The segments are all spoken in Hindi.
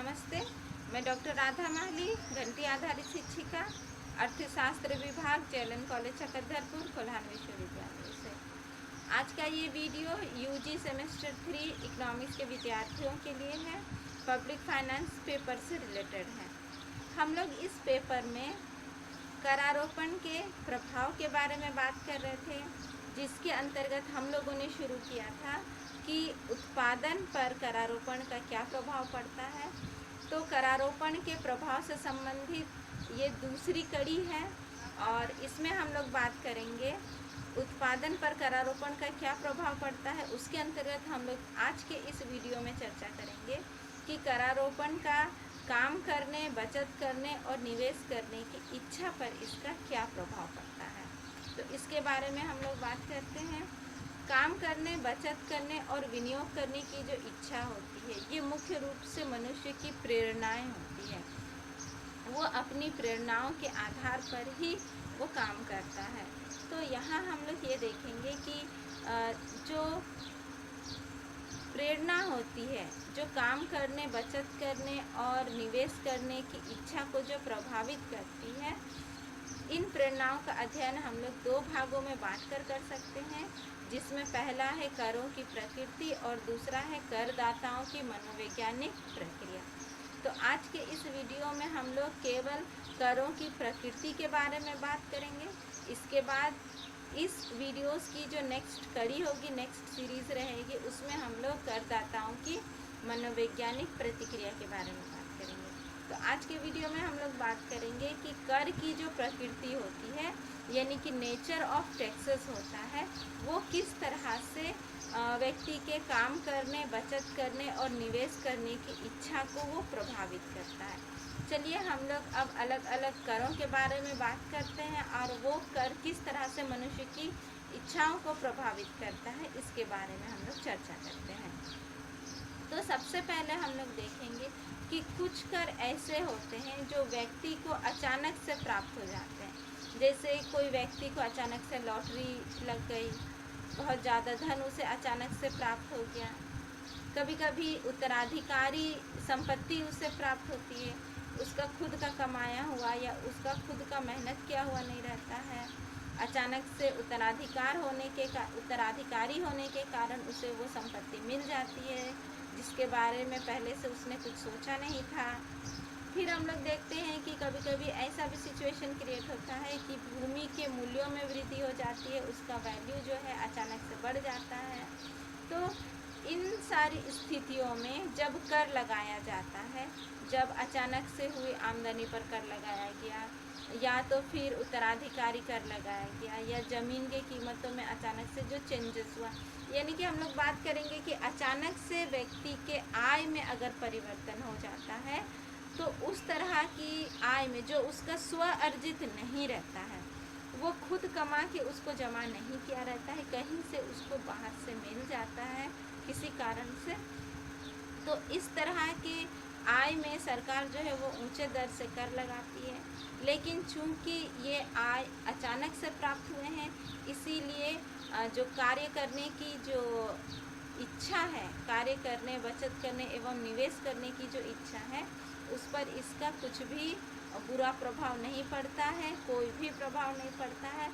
नमस्ते। मैं डॉक्टर राधा माहली, घंटी आधारित शिक्षिका, अर्थशास्त्र विभाग, जेएलएन कॉलेज चकधरपुर, कोल्हान विश्वविद्यालय से। आज का ये वीडियो यूजी सेमेस्टर 3 इकोनॉमिक्स के विद्यार्थियों के लिए है। पब्लिक फाइनेंस पेपर से रिलेटेड है। हम लोग इस पेपर में करारोपण के प्रभाव के बारे में बात कर रहे थे, जिसके अंतर्गत हम लोगों ने शुरू किया था कि उत्पादन पर करारोपण का क्या प्रभाव पड़ता है। तो करारोपण के प्रभाव से संबंधित ये दूसरी कड़ी है और इसमें हम लोग बात करेंगे उत्पादन पर करारोपण का क्या प्रभाव पड़ता है। उसके अंतर्गत हम लोग आज के इस वीडियो में चर्चा करेंगे कि करारोपण का काम करने, बचत करने और निवेश करने की इच्छा पर इसका क्या प्रभाव पड़ता है। तो इसके बारे में हम लोग बात करते हैं। काम करने, बचत करने और विनियोग करने की जो इच्छा होती है, ये मुख्य रूप से मनुष्य की प्रेरणाएं होती है। वो अपनी प्रेरणाओं के आधार पर ही वो काम करता है। तो यहाँ हम लोग ये देखेंगे कि जो प्रेरणा होती है, जो काम करने, बचत करने और निवेश करने की इच्छा को जो प्रभावित करती है, इन प्रेरणाओं का अध्ययन हम लोग दो भागों में बांटकर कर सकते हैं, जिसमें पहला है करों की प्रकृति और दूसरा है करदाताओं की मनोवैज्ञानिक प्रक्रिया। तो आज के इस वीडियो में हम लोग केवल करों की प्रकृति के बारे में बात करेंगे। इसके बाद इस वीडियोस की जो नेक्स्ट कड़ी होगी, नेक्स्ट सीरीज़ रहेगी, उसमें हम लोग करदाताओं की मनोवैज्ञानिक प्रतिक्रिया के बारे में बात करेंगे। तो आज के वीडियो में हम लोग बात करेंगे कि कर की जो प्रकृति होती है, यानी कि नेचर ऑफ टैक्सेस होता है, वो किस तरह से व्यक्ति के काम करने, बचत करने और निवेश करने की इच्छा को वो प्रभावित करता है। चलिए हम लोग अब अलग अलग करों के बारे में बात करते हैं और वो कर किस तरह से मनुष्य की इच्छाओं को प्रभावित करता है, इसके बारे में हम लोग चर्चा करते हैं। तो सबसे पहले हम लोग देखेंगे कि कुछ कर ऐसे होते हैं जो व्यक्ति को अचानक से प्राप्त हो जाते हैं। जैसे कोई व्यक्ति को अचानक से लॉटरी लग गई, बहुत ज़्यादा धन उसे अचानक से प्राप्त हो गया। कभी कभी उत्तराधिकारी संपत्ति उसे प्राप्त होती है, उसका खुद का कमाया हुआ या उसका खुद का मेहनत किया हुआ नहीं रहता है। अचानक से उत्तराधिकारी होने के कारण उसे वो संपत्ति मिल जाती है, जिसके बारे में पहले से उसने कुछ सोचा नहीं था। फिर हम लोग देखते हैं कि कभी कभी ऐसा भी सिचुएशन क्रिएट होता है कि भूमि के मूल्यों में वृद्धि हो जाती है, उसका वैल्यू जो है अचानक से बढ़ जाता है। तो इन सारी स्थितियों में जब कर लगाया जाता है, जब अचानक से हुई आमदनी पर कर लगाया गया, या तो फिर उत्तराधिकारी कर लगाया गया, या ज़मीन की कीमतों में अचानक से जो चेंजेस हुआ, यानी कि हम लोग बात करेंगे कि अचानक से व्यक्ति के आय में अगर परिवर्तन हो जाता है, तो उस तरह की आय में जो उसका स्व अर्जित नहीं रहता है, वो खुद कमा के उसको जमा नहीं किया रहता है, कहीं से उसको बाहर से मिल जाता है किसी कारण से। तो इस तरह के आय में सरकार जो है वो ऊंचे दर से कर लगाती है। लेकिन चूंकि ये आय अचानक से प्राप्त हुए हैं, इसीलिए जो कार्य करने की जो इच्छा है, कार्य करने, बचत करने एवं निवेश करने की जो इच्छा है, उस पर इसका कुछ भी बुरा प्रभाव नहीं पड़ता है, कोई भी प्रभाव नहीं पड़ता है।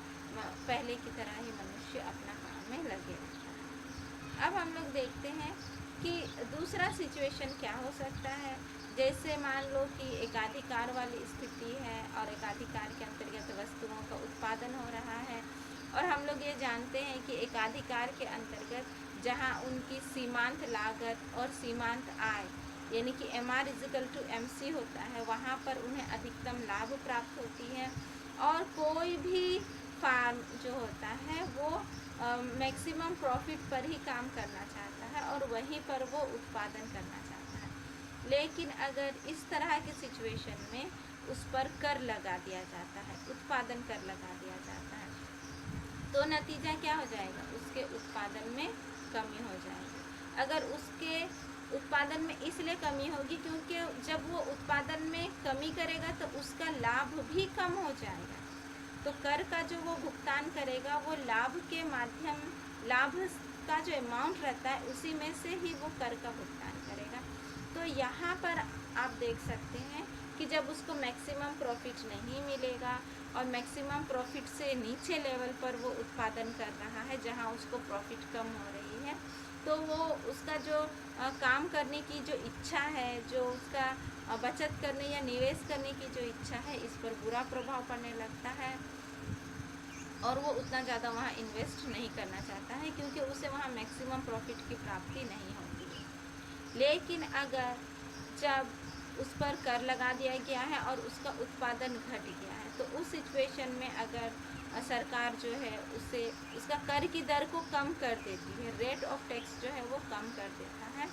पहले की तरह ही मनुष्य अपना काम में लगे रहता है। अब हम लोग देखते हैं कि दूसरा सिचुएशन क्या हो सकता है। जैसे मान लो कि एकाधिकार वाली स्थिति है और एकाधिकार के अंतर्गत वस्तुओं का उत्पादन हो रहा है, और हम लोग ये जानते हैं कि एकाधिकार के अंतर्गत जहाँ उनकी सीमांत लागत और सीमांत आय, यानी कि MR/MC होता है, वहाँ पर उन्हें अधिकतम लाभ प्राप्त होती है। और कोई भी फार्म जो होता है वो मैक्सिमम प्रॉफिट पर ही काम करना चाहता है और वहीं पर वो उत्पादन करना चाहता है। लेकिन अगर इस तरह की सिचुएशन में उस पर कर लगा दिया जाता है, उत्पादन कर लगा दिया जाता है, तो नतीजा क्या हो जाएगा, उसके उत्पादन में कमी हो जाएगी। अगर उसके उत्पादन में इसलिए कमी होगी क्योंकि जब वो उत्पादन में कमी करेगा तो उसका लाभ भी कम हो जाएगा। तो कर का जो वो भुगतान करेगा, वो लाभ का जो अमाउंट रहता है उसी में से ही वो कर का भुगतान करेगा। तो तो यहाँ पर आप देख सकते हैं कि जब उसको मैक्सिमम प्रॉफिट नहीं मिलेगा और मैक्सिमम प्रॉफिट से नीचे लेवल पर वो उत्पादन कर रहा है जहाँ उसको प्रॉफिट कम हो रही है, तो वो उसका जो काम करने की जो इच्छा है, जो उसका बचत करने या निवेश करने की जो इच्छा है, इस पर बुरा प्रभाव पड़ने लगता है और वो उतना ज़्यादा वहाँ इन्वेस्ट नहीं करना चाहता है क्योंकि उसे वहाँ मैक्सिमम प्रॉफिट की प्राप्ति नहीं होती है। लेकिन अगर जब उस पर कर लगा दिया गया है और उसका उत्पादन घट गया है, तो उस सिचुएशन में अगर सरकार जो है उसे उसका कर की दर को कम कर देती है, रेट ऑफ टैक्स जो है वो कम कर देता है,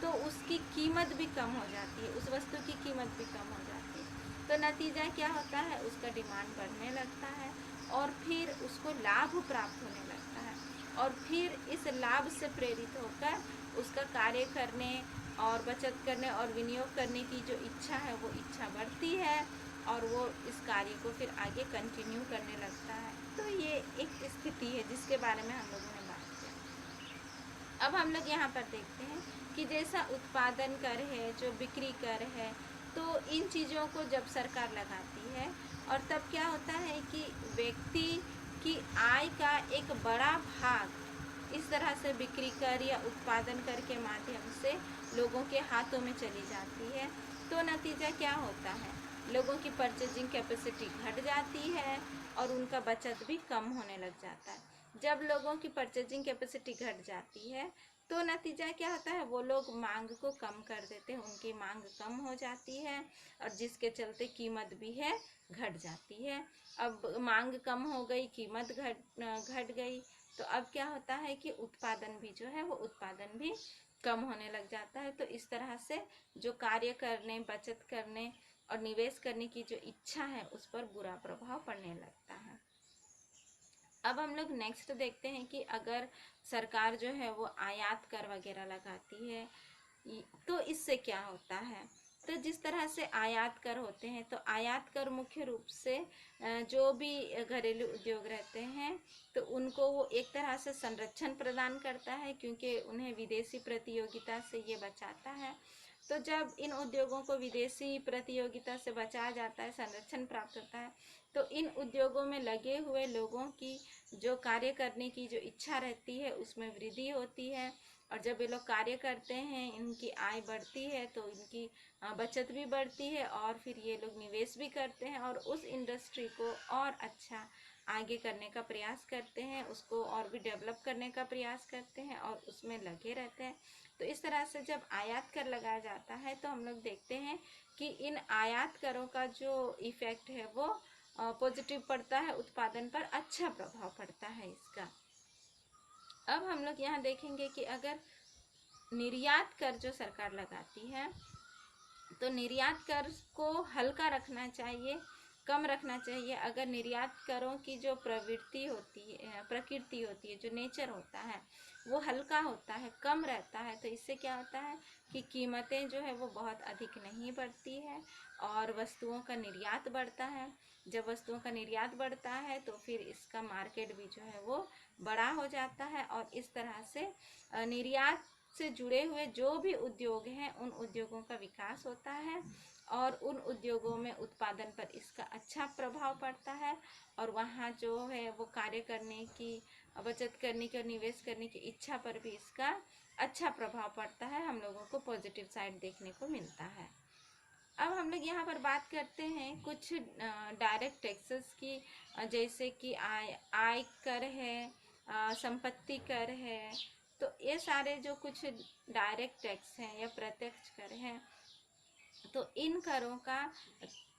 तो उसकी कीमत भी कम हो जाती है, उस वस्तु की कीमत भी कम हो जाती है। तो नतीजा क्या होता है, उसका डिमांड बढ़ने लगता है और फिर उसको लाभ प्राप्त होने लगता है और फिर इस लाभ से प्रेरित होकर उसका कार्य करने और बचत करने और विनियोग करने की जो इच्छा है वो इच्छा बढ़ती है और वो इस कार्य को फिर आगे कंटिन्यू करने लगता है। तो ये एक स्थिति है जिसके बारे में हम लोगों ने बात किया। अब हम लोग यहाँ पर देखते हैं कि जैसा उत्पादन कर है, जो बिक्री कर है, तो इन चीज़ों को जब सरकार लगाती है और तब क्या होता है कि व्यक्ति की आय का एक बड़ा भाग इस तरह से बिक्री कर या उत्पादन कर के माध्यम से लोगों के हाथों में चली जाती है। तो नतीजा क्या होता है, लोगों की परचेजिंग कैपेसिटी घट जाती है और उनका बचत भी कम होने लग जाता है। जब लोगों की परचेजिंग कैपेसिटी घट जाती है तो नतीजा क्या होता है, वो लोग मांग को कम कर देते हैं, उनकी मांग कम हो जाती है और जिसके चलते कीमत भी है घट जाती है। अब मांग कम हो गई, कीमत घट गई, तो अब क्या होता है कि उत्पादन भी जो है वो उत्पादन भी कम होने लग जाता है। तो इस तरह से जो कार्य करने, बचत करने और निवेश करने की जो इच्छा है उस पर बुरा प्रभाव पड़ने लगता है। अब हम लोग नेक्स्ट देखते हैं कि अगर सरकार जो है वो आयात कर वगैरह लगाती है तो इससे क्या होता है। तो जिस तरह से आयात कर होते हैं, तो आयात कर मुख्य रूप से जो भी घरेलू उद्योग रहते हैं तो उनको वो एक तरह से संरक्षण प्रदान करता है क्योंकि उन्हें विदेशी प्रतियोगिता से ये बचाता है। तो जब इन उद्योगों को विदेशी प्रतियोगिता से बचाया जाता है, संरक्षण प्राप्त होता है, तो इन उद्योगों में लगे हुए लोगों की जो कार्य करने की जो इच्छा रहती है उसमें वृद्धि होती है और जब ये लोग कार्य करते हैं इनकी आय बढ़ती है तो इनकी बचत भी बढ़ती है और फिर ये लोग निवेश भी करते हैं और उस इंडस्ट्री को और अच्छा आगे करने का प्रयास करते हैं, उसको और भी डेवलप करने का प्रयास करते हैं और उसमें लगे रहते हैं। तो इस तरह से जब आयात कर लगाया जाता है तो हम लोग देखते हैं कि इन आयात करों का जो इफेक्ट है वो पॉजिटिव पड़ता है, उत्पादन पर अच्छा प्रभाव पड़ता है इसका। अब हम लोग यहाँ देखेंगे कि अगर निर्यात कर जो सरकार लगाती है तो निर्यात कर को हल्का रखना चाहिए, कम रखना चाहिए। अगर निर्यात करों की जो प्रवृत्ति होती है, प्रकृति होती है, जो नेचर होता है वो हल्का होता है, कम रहता है, तो इससे क्या होता है कि कीमतें जो है वो बहुत अधिक नहीं बढ़ती है और वस्तुओं का निर्यात बढ़ता है। जब वस्तुओं का निर्यात बढ़ता है तो फिर इसका मार्केट भी जो है वो बड़ा हो जाता है और इस तरह से निर्यात से जुड़े हुए जो भी उद्योग हैं उन उद्योगों का विकास होता है और उन उद्योगों में उत्पादन पर इसका अच्छा प्रभाव पड़ता है और वहाँ जो है वो कार्य करने की, बचत करने की और निवेश करने की इच्छा पर भी इसका अच्छा प्रभाव पड़ता है, हम लोगों को पॉजिटिव साइड देखने को मिलता है। अब हम लोग यहाँ पर बात करते हैं कुछ डायरेक्ट टैक्सेस की, जैसे कि आय कर है, संपत्ति कर है। तो ये सारे जो कुछ डायरेक्ट टैक्स हैं या प्रत्यक्ष कर हैं, तो इन करों का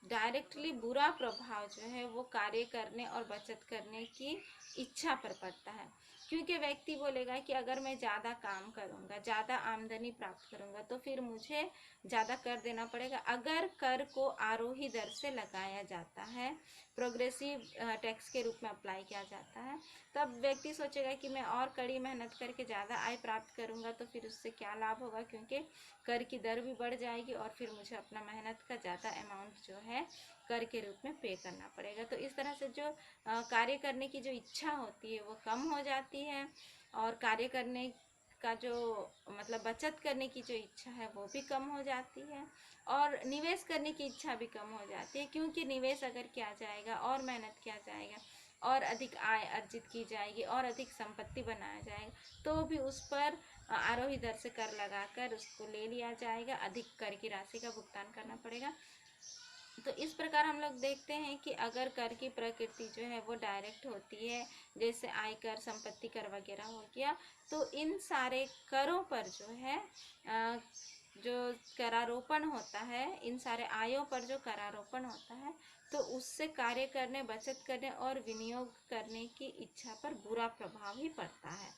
डायरेक्टली बुरा प्रभाव जो है वो कार्य करने और बचत करने की इच्छा पर पड़ता है क्योंकि व्यक्ति बोलेगा कि अगर मैं ज़्यादा काम करूँगा, ज़्यादा आमदनी प्राप्त करूँगा तो फिर मुझे ज़्यादा कर देना पड़ेगा। अगर कर को आरोही दर से लगाया जाता है, प्रोग्रेसिव टैक्स के रूप में अप्लाई किया जाता है, तब व्यक्ति सोचेगा कि मैं और कड़ी मेहनत करके ज़्यादा आय प्राप्त करूँगा तो फिर उससे क्या लाभ होगा, क्योंकि कर की दर भी बढ़ जाएगी और फिर मुझे अपना मेहनत का ज़्यादा अमाउंट जो है कर के रूप में पे करना पड़ेगा। तो इस तरह से जो कार्य करने की जो इच्छा होती है वो कम हो जाती है और कार्य करने का जो मतलब बचत करने की जो इच्छा है वो भी कम हो जाती है और निवेश करने की इच्छा भी कम हो जाती है, क्योंकि निवेश अगर किया जाएगा और मेहनत किया जाएगा और अधिक आय अर्जित की जाएगी और अधिक संपत्ति बनाया जाएगा, तो भी उस पर आरोही दर से कर लगाकर उसको ले लिया जाएगा, अधिक कर की राशि का भुगतान करना पड़ेगा। तो इस प्रकार हम लोग देखते हैं कि अगर कर की प्रकृति जो है वो डायरेक्ट होती है, जैसे आयकर, संपत्ति कर वगैरह हो गया, तो इन सारे करों पर जो है जो करारोपण होता है, इन सारे आयों पर जो करारोपण होता है, तो उससे कार्य करने, बचत करने और विनियोग करने की इच्छा पर बुरा प्रभाव ही पड़ता है।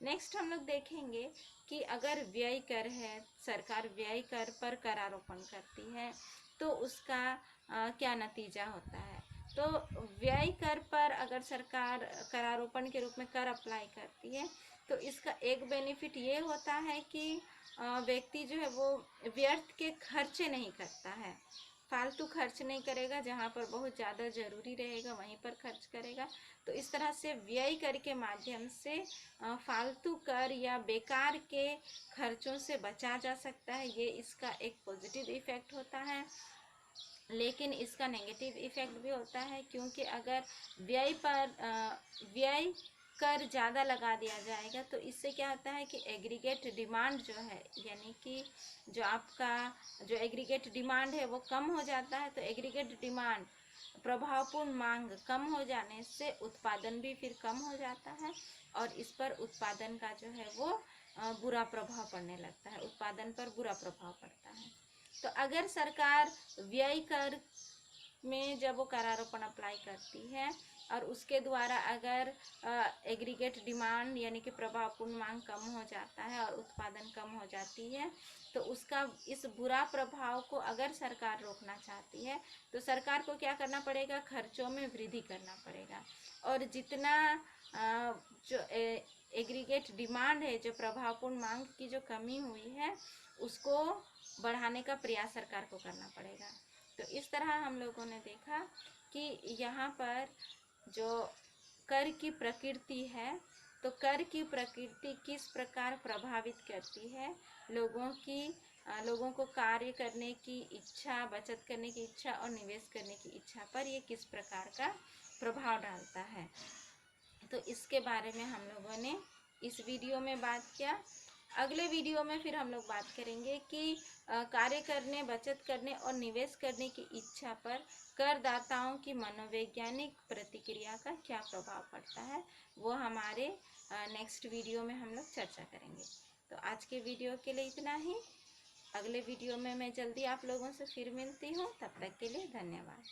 नेक्स्ट हम लोग देखेंगे कि अगर व्यय कर है, सरकार व्यय कर पर करारोपण करती है, तो उसका क्या नतीजा होता है। तो व्यय कर पर अगर सरकार करारोपण के रूप में कर अप्लाई करती है, तो इसका एक बेनिफिट ये होता है कि व्यक्ति जो है वो व्यर्थ के खर्चे नहीं करता है, फालतू खर्च नहीं करेगा, जहाँ पर बहुत ज़्यादा ज़रूरी रहेगा वहीं पर खर्च करेगा। तो इस तरह से व्यय कर के माध्यम से फालतू कर या बेकार के खर्चों से बचा जा सकता है, ये इसका एक पॉजिटिव इफ़ेक्ट होता है। लेकिन इसका नेगेटिव इफ़ेक्ट भी होता है, क्योंकि अगर व्यय पर व्यय कर ज़्यादा लगा दिया जाएगा, तो इससे क्या होता है कि एग्रीगेट डिमांड जो है, यानी कि जो आपका जो एग्रीगेट डिमांड है वो कम हो जाता है। तो एग्रीगेट डिमांड, प्रभावपूर्ण मांग कम हो जाने से उत्पादन भी फिर कम हो जाता है और इस पर उत्पादन का जो है वो बुरा प्रभाव पड़ने लगता है, उत्पादन पर बुरा प्रभाव पड़ता है। तो अगर सरकार व्यय कर में जब वो करारोपण अप्लाई करती है और उसके द्वारा अगर एग्रीगेट डिमांड यानी कि प्रभावपूर्ण मांग कम हो जाता है और उत्पादन कम हो जाती है, तो उसका इस बुरा प्रभाव को अगर सरकार रोकना चाहती है, तो सरकार को क्या करना पड़ेगा, खर्चों में वृद्धि करना पड़ेगा और जितना जो एग्रीगेट डिमांड है, जो प्रभावपूर्ण मांग की जो कमी हुई है, उसको बढ़ाने का प्रयास सरकार को करना पड़ेगा। तो इस तरह हम लोगों ने देखा कि यहाँ पर जो कर की प्रकृति है, तो कर की प्रकृति किस प्रकार प्रभावित करती है लोगों को कार्य करने की इच्छा, बचत करने की इच्छा और निवेश करने की इच्छा पर ये किस प्रकार का प्रभाव डालता है। तो इसके बारे में हम लोगों ने इस वीडियो में बात किया। अगले वीडियो में फिर हम लोग बात करेंगे कि कार्य करने, बचत करने और निवेश करने की इच्छा पर करदाताओं की मनोवैज्ञानिक प्रतिक्रिया का क्या प्रभाव पड़ता है, वो हमारे नेक्स्ट वीडियो में हम लोग चर्चा करेंगे। तो आज के वीडियो के लिए इतना ही। अगले वीडियो में मैं जल्दी आप लोगों से फिर मिलती हूँ, तब तक के लिए धन्यवाद।